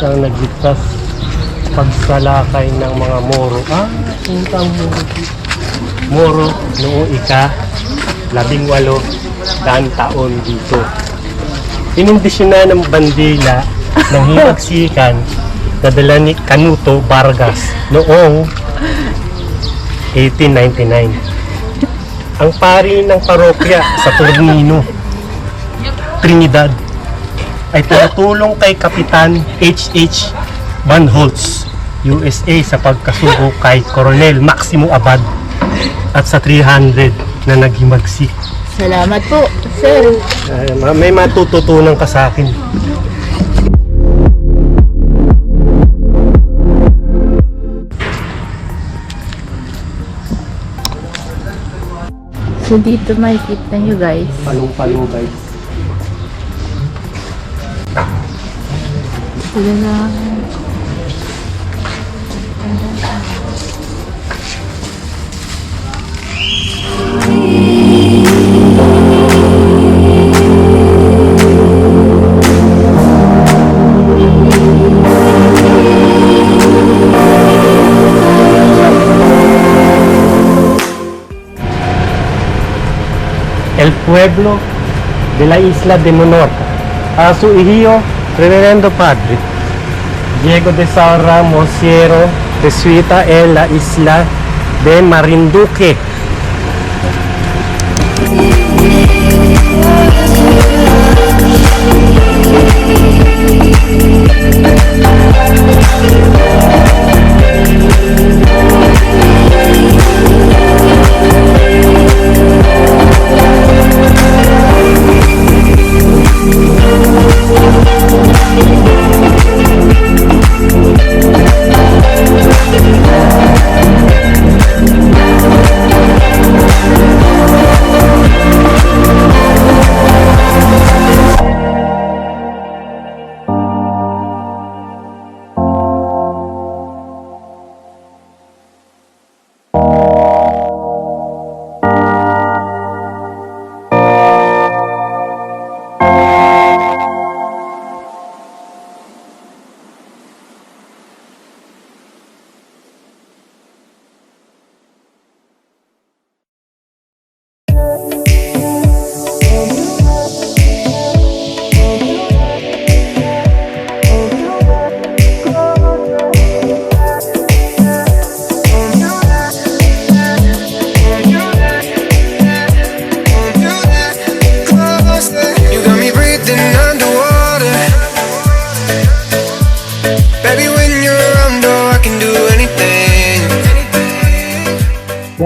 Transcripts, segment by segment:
ang nagligtas pagsalakay ng mga Moro. Punta ang Moro. Moro noong ika-18 taon dito. Inundisyonan ng bandila ng himagsikan na dala ni Canuto Vargas noong 1899. Ang pari ng parokya sa Tornino, Trinidad, ay tumutulong kay Kapitan H.H. Van Holtz, USA sa pagkasugo kay Coronel Maximo Abad at sa 300 na naghimagsik. Salamat po, sir. May matututunan ka sa akin. So dito makikita nyo guys. Palong-palong guys. Sila na. El pueblo de la isla de Menorca, a su hijo, reverendo padre Diego de Saura Mosiero, jesuita en la isla de Marinduque.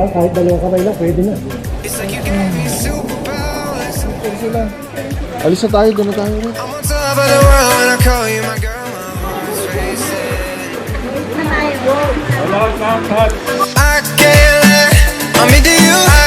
Kahit dalawang kamay lang, pwede na. Alis na tayo, doon na tayo. I can't let me do you.